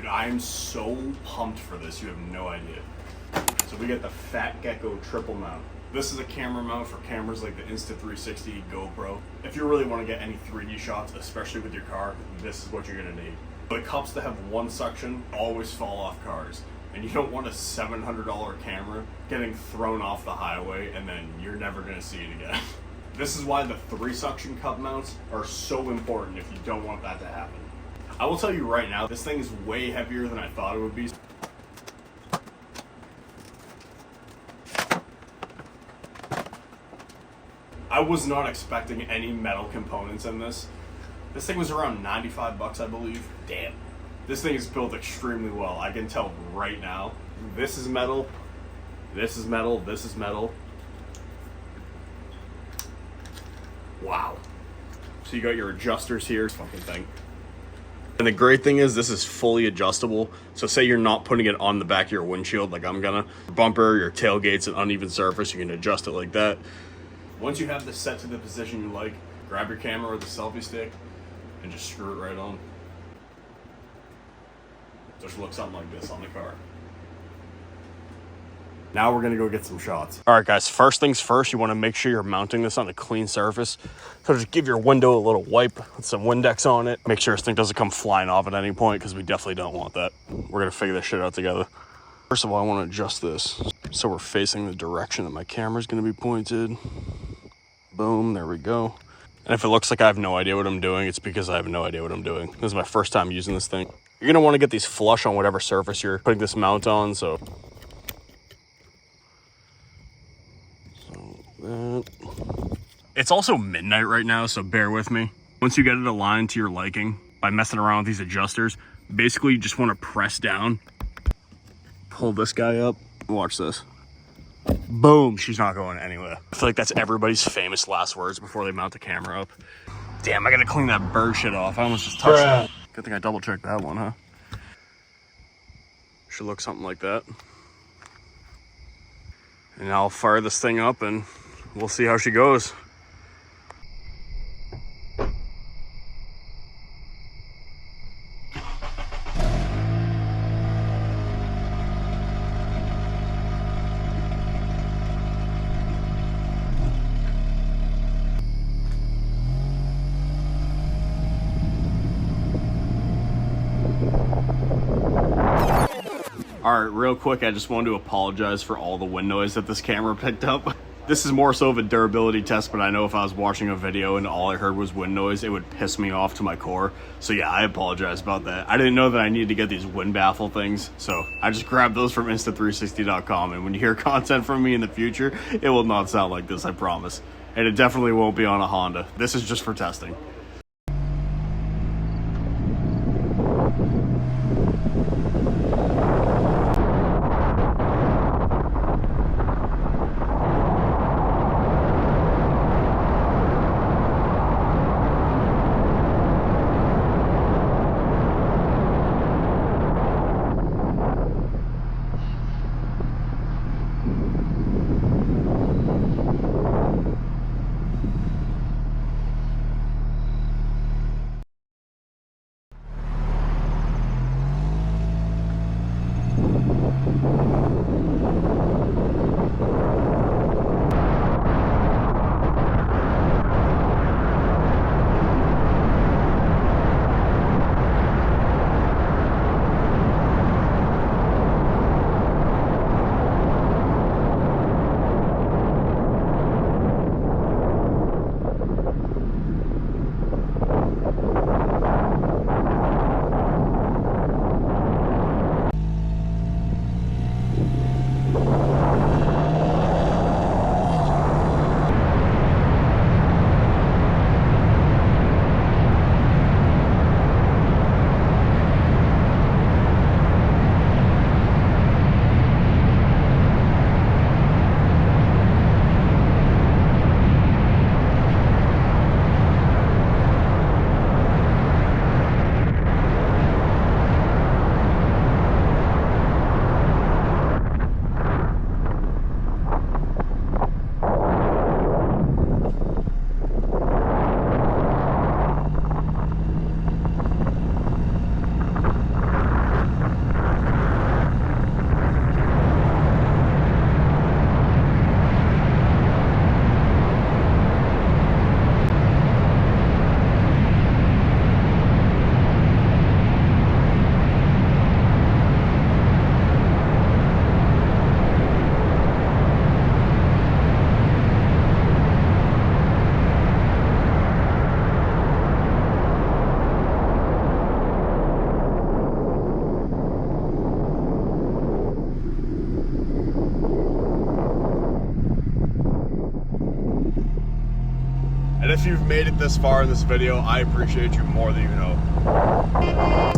Dude, I am so pumped for this, you have no idea. So we got the Fat Gecko Triple Mount. This is a camera mount for cameras like the Insta360 GoPro. If you really want to get any 3D shots, especially with your car, this is what you're gonna need. The cups that have one suction always fall off cars. And you don't want a $700 camera getting thrown off the highway and then you're never gonna see it again. This is why the 3 suction cup mounts are so important if you don't want that to happen. I will tell you right now, this thing is way heavier than I thought it would be. I was not expecting any metal components in this. This thing was around 95 bucks, I believe. Damn. This thing is built extremely well. I can tell right now. This is metal. This is metal. This is metal. Wow. So you got your adjusters here. Fucking thing. And the great thing is this is fully adjustable. So say you're not putting it on the back of your windshield like I'm gonna. Your bumper, your tailgate's an uneven surface. You can adjust it like that. Once you have this set to the position you like, grab your camera or the selfie stick and just screw it right on. Just look something like this on the car. Now we're gonna go get some shots. All right, guys, first things first, you wanna make sure you're mounting this on a clean surface. So just give your window a little wipe with some Windex on it. Make sure this thing doesn't come flying off at any point because we definitely don't want that. We're gonna figure this shit out together. First of all, I wanna adjust this so we're facing the direction that my camera's gonna be pointed. Boom, there we go. And if it looks like I have no idea what I'm doing, it's because I have no idea what I'm doing. This is my first time using this thing. You're gonna wanna get these flush on whatever surface you're putting this mount on, so that. It's also midnight right now, so bear with me. Once you get it aligned to your liking, by messing around with these adjusters, basically you just wanna press down, pull this guy up, watch this. Boom, she's not going anywhere. I feel like that's everybody's famous last words before they mount the camera up. Damn, I gotta clean that bird shit off. I almost just touched it. Good thing I double checked that one, huh? Should look something like that. And I'll fire this thing up and we'll see how she goes. All right, real quick, I just wanted to apologize for all the wind noise that this camera picked up. This is more so of a durability test, but I know if I was watching a video and all I heard was wind noise, it would piss me off to my core. So yeah, I apologize about that. I didn't know that I needed to get these wind baffle things, so I just grabbed those from Insta360.com, and when you hear content from me in the future, it will not sound like this, I promise. And it definitely won't be on a Honda. This is just for testing. if you've made it this far in this video, I appreciate you more than you know.